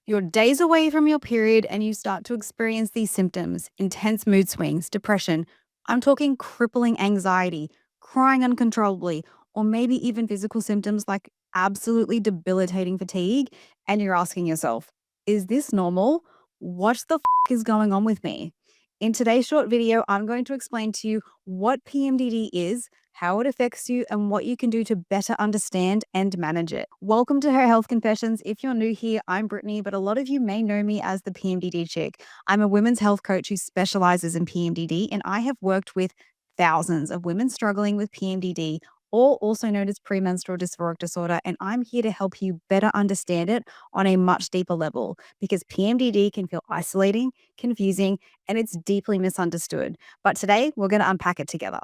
You're days away from your period and you start to experience these symptoms: intense mood swings, depression. I'm talking crippling anxiety, crying uncontrollably, or maybe even physical symptoms like absolutely debilitating fatigue. And you're asking yourself, is this normal? What the is going on with me? In today's short video, I'm going to explain to you what PMDD is, how it affects you, and what you can do to better understand and manage it. Welcome to Her Health Confessions. If you're new here, I'm Brittany, but a lot of you may know me as the PMDD chick. I'm a women's health coach who specializes in PMDD, and I have worked with thousands of women struggling with PMDD, or also known as premenstrual dysphoric disorder, and I'm here to help you better understand it on a much deeper level because PMDD can feel isolating, confusing, and it's deeply misunderstood. But today, we're going to unpack it together.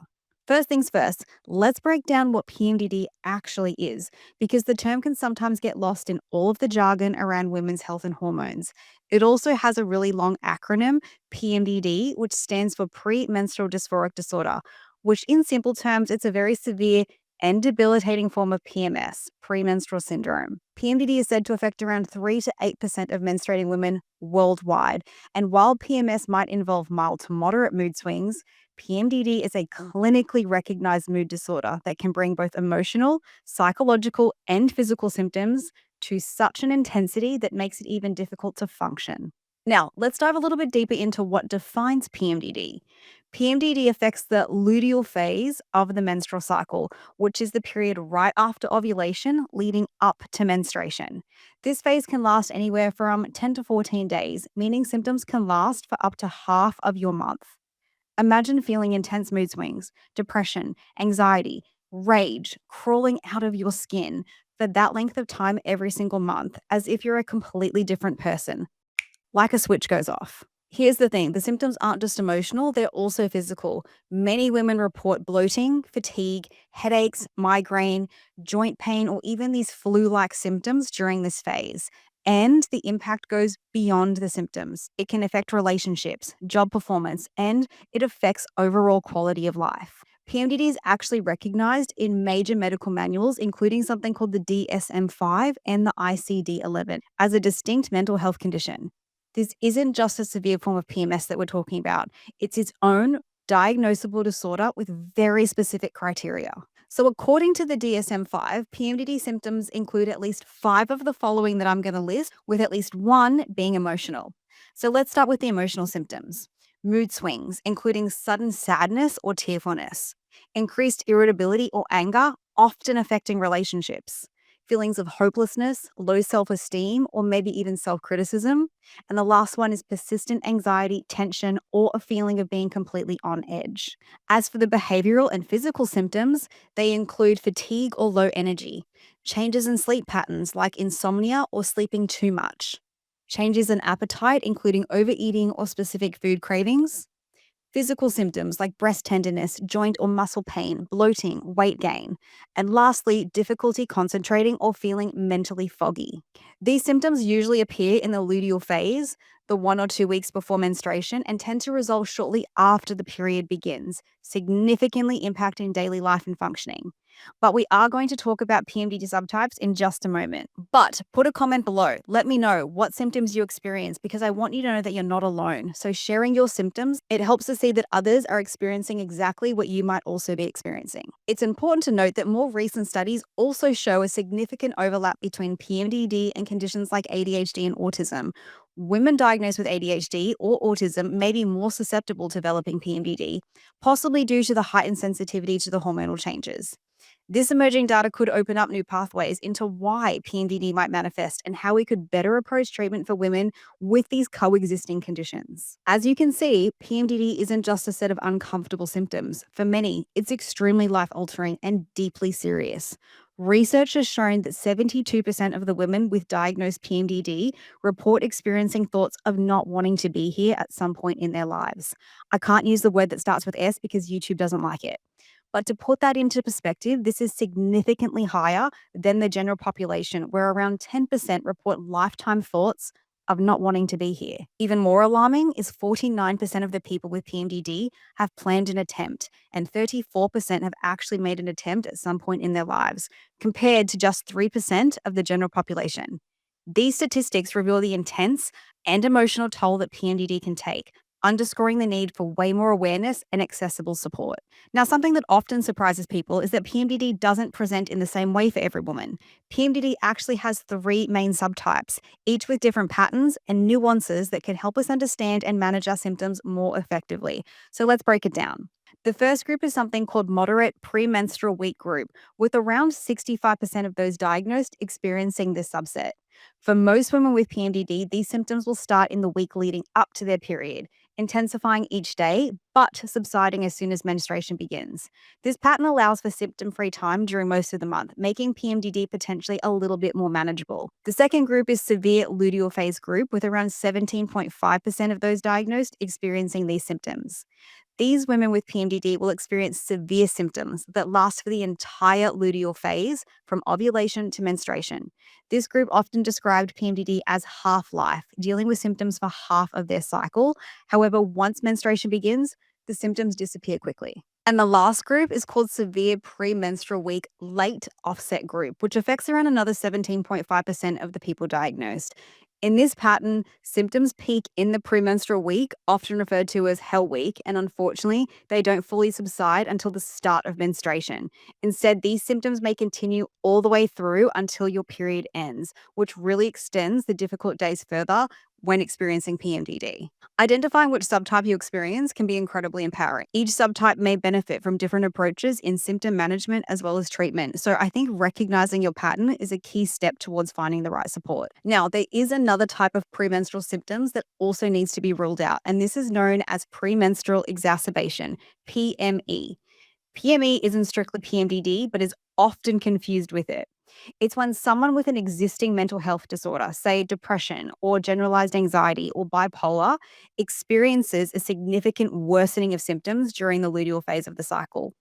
First things first, let's break down what PMDD actually is, because the term can sometimes get lost in all of the jargon around women's health and hormones. It also has a really long acronym, PMDD, which stands for Premenstrual Dysphoric Disorder, which in simple terms, it's a very severe and debilitating form of PMS, premenstrual syndrome. PMDD is said to affect around 3 to 8% of menstruating women worldwide. And while PMS might involve mild to moderate mood swings, PMDD is a clinically recognized mood disorder that can bring both emotional, psychological, and physical symptoms to such an intensity that makes it even difficult to function. Now, let's dive a little bit deeper into what defines PMDD. PMDD affects the luteal phase of the menstrual cycle, which is the period right after ovulation leading up to menstruation. This phase can last anywhere from 10 to 14 days, meaning symptoms can last for up to half of your month. Imagine feeling intense mood swings, depression, anxiety, rage crawling out of your skin for that length of time every single month, as if you're a completely different person, like a switch goes off. Here's the thing, the symptoms aren't just emotional, they're also physical. Many women report bloating, fatigue, headaches, migraine, joint pain, or even these flu like symptoms during this phase. And the impact goes beyond the symptoms. It can affect relationships, job performance, and it affects overall quality of life. PMDD is actually recognized in major medical manuals, including something called the DSM-5 and the ICD-11, as a distinct mental health condition. This isn't just a severe form of PMS that we're talking about. It's its own diagnosable disorder with very specific criteria. So according to the DSM-5, PMDD symptoms include at least 5 of the following that I'm going to list, with at least one being emotional. So let's start with the emotional symptoms. Mood swings, including sudden sadness or tearfulness. Increased irritability or anger, often affecting relationships. Feelings of hopelessness, low self-esteem, or maybe even self-criticism. And the last one is persistent anxiety, tension, or a feeling of being completely on edge. As for the behavioral and physical symptoms, they include fatigue or low energy, changes in sleep patterns like insomnia or sleeping too much, changes in appetite, including overeating or specific food cravings, physical symptoms like breast tenderness, joint or muscle pain, bloating, weight gain, and lastly, difficulty concentrating or feeling mentally foggy. These symptoms usually appear in the luteal phase, the 1 or 2 weeks before menstruation, and tend to resolve shortly after the period begins, significantly impacting daily life and functioning. But we are going to talk about PMDD subtypes in just a moment. But put a comment below. Let me know what symptoms you experience, because I want you to know that you're not alone. So sharing your symptoms, it helps to see that others are experiencing exactly what you might also be experiencing. It's important to note that more recent studies also show a significant overlap between PMDD and conditions like ADHD and autism. Women diagnosed with ADHD or autism may be more susceptible to developing PMDD, possibly due to the heightened sensitivity to the hormonal changes. This emerging data could open up new pathways into why PMDD might manifest and how we could better approach treatment for women with these coexisting conditions. As you can see, PMDD isn't just a set of uncomfortable symptoms. For many, it's extremely life-altering and deeply serious. Research has shown that 72% of the women with diagnosed PMDD report experiencing thoughts of not wanting to be here at some point in their lives. I can't use the word that starts with S because YouTube doesn't like it. But to put that into perspective, this is significantly higher than the general population, where around 10% report lifetime thoughts of not wanting to be here. Even more alarming is 49% of the people with PMDD have planned an attempt, and 34% have actually made an attempt at some point in their lives, compared to just 3% of the general population. These statistics reveal the intense and emotional toll that PMDD can take, underscoring the need for way more awareness and accessible support. Now, something that often surprises people is that PMDD doesn't present in the same way for every woman. PMDD actually has three main subtypes, each with different patterns and nuances that can help us understand and manage our symptoms more effectively. So let's break it down. The first group is something called moderate premenstrual week group, with around 65% of those diagnosed experiencing this subset. For most women with PMDD, these symptoms will start in the week leading up to their period, intensifying each day, but subsiding as soon as menstruation begins. This pattern allows for symptom free time during most of the month, making PMDD potentially a little bit more manageable. The second group is severe luteal phase group, with around 17.5% of those diagnosed experiencing these symptoms. These women with PMDD will experience severe symptoms that last for the entire luteal phase from ovulation to menstruation. This group often described PMDD as half life, dealing with symptoms for half of their cycle. However, once menstruation begins, the symptoms disappear quickly. And the last group is called severe premenstrual week late offset group, which affects around another 17.5% of the people diagnosed. In this pattern, symptoms peak in the premenstrual week, often referred to as Hell Week, and unfortunately, they don't fully subside until the start of menstruation. Instead, these symptoms may continue all the way through until your period ends, which really extends the difficult days further when experiencing PMDD. Identifying which subtype you experience can be incredibly empowering. Each subtype may benefit from different approaches in symptom management as well as treatment. So I think recognizing your pattern is a key step towards finding the right support. Now, there is another type of premenstrual symptoms that also needs to be ruled out, and this is known as premenstrual exacerbation, PME. PME isn't strictly PMDD, but is often confused with it. It's when someone with an existing mental health disorder, say depression or generalized anxiety or bipolar, experiences a significant worsening of symptoms during the luteal phase of the cycle.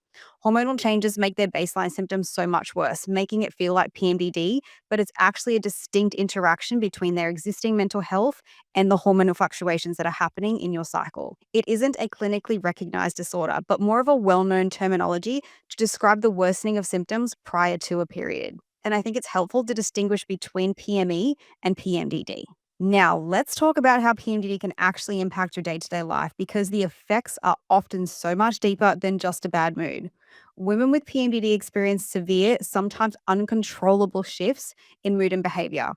Hormonal changes make their baseline symptoms so much worse, making it feel like PMDD, but it's actually a distinct interaction between their existing mental health and the hormonal fluctuations that are happening in your cycle. It isn't a clinically recognized disorder, but more of a well known terminology to describe the worsening of symptoms prior to a period. And I think it's helpful to distinguish between PME and PMDD. Now, let's talk about how PMDD can actually impact your day to day life because the effects are often so much deeper than just a bad mood. Women with PMDD experience severe, sometimes uncontrollable shifts in mood and behavior.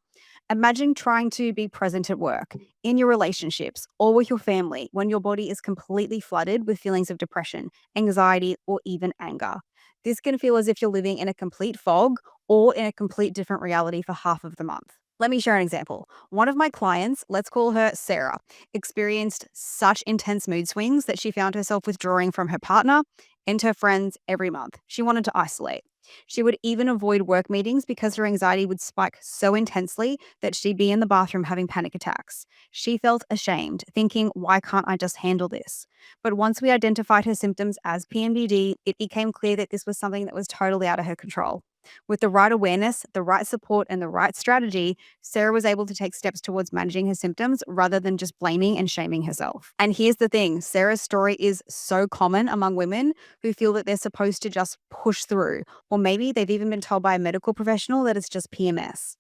Imagine trying to be present at work, in your relationships, or with your family when your body is completely flooded with feelings of depression, anxiety, or even anger. This can feel as if you're living in a complete fog or in a complete different reality for half of the month. Let me share an example. One of my clients, let's call her Sarah, experienced such intense mood swings that she found herself withdrawing from her partner and her friends every month. She wanted to isolate. She would even avoid work meetings because her anxiety would spike so intensely that she'd be in the bathroom having panic attacks. She felt ashamed, thinking, why can't I just handle this? But once we identified her symptoms as PMDD, it became clear that this was something that was totally out of her control. With the right awareness, the right support, and the right strategy, Sarah was able to take steps towards managing her symptoms rather than just blaming and shaming herself. And here's the thing, Sarah's story is so common among women who feel that they're supposed to just push through, or maybe they've even been told by a medical professional that it's just PMS.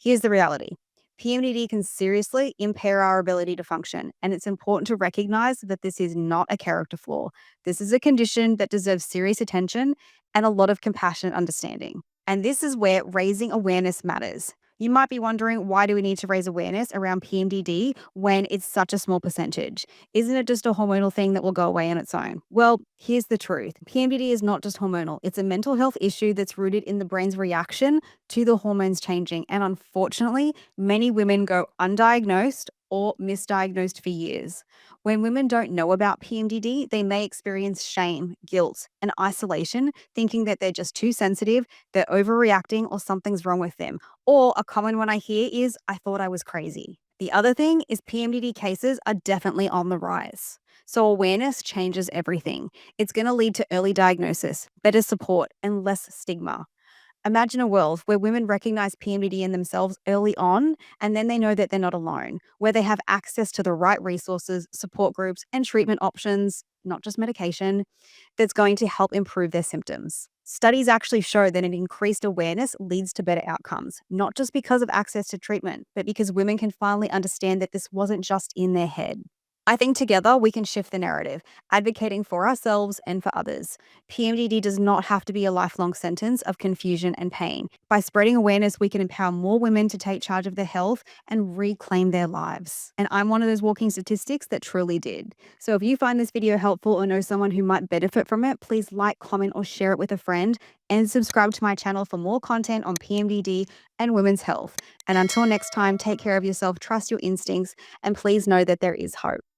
Here's the reality. PMDD can seriously impair our ability to function, and it's important to recognize that this is not a character flaw. This is a condition that deserves serious attention and a lot of compassionate understanding. And this is where raising awareness matters. You might be wondering, why do we need to raise awareness around PMDD when it's such a small percentage? Isn't it just a hormonal thing that will go away on its own? Well, here's the truth. PMDD is not just hormonal. It's a mental health issue that's rooted in the brain's reaction to the hormones changing. And unfortunately, many women go undiagnosed or misdiagnosed for years. When women don't know about PMDD, they may experience shame, guilt, and isolation, thinking that they're just too sensitive, they're overreacting, or something's wrong with them. Or a common one I hear is, I thought I was crazy. The other thing is PMDD cases are definitely on the rise. So awareness changes everything. It's going to lead to early diagnosis, better support, and less stigma. Imagine a world where women recognize PMDD in themselves early on, and then they know that they're not alone, where they have access to the right resources, support groups, and treatment options, not just medication, that's going to help improve their symptoms. Studies actually show that an increased awareness leads to better outcomes, not just because of access to treatment, but because women can finally understand that this wasn't just in their head. I think together we can shift the narrative, advocating for ourselves and for others. PMDD does not have to be a lifelong sentence of confusion and pain. By spreading awareness, we can empower more women to take charge of their health and reclaim their lives. And I'm one of those walking statistics that truly did. So if you find this video helpful or know someone who might benefit from it, please like, comment, or share it with a friend. And subscribe to my channel for more content on PMDD and women's health. And until next time, take care of yourself, trust your instincts, and please know that there is hope.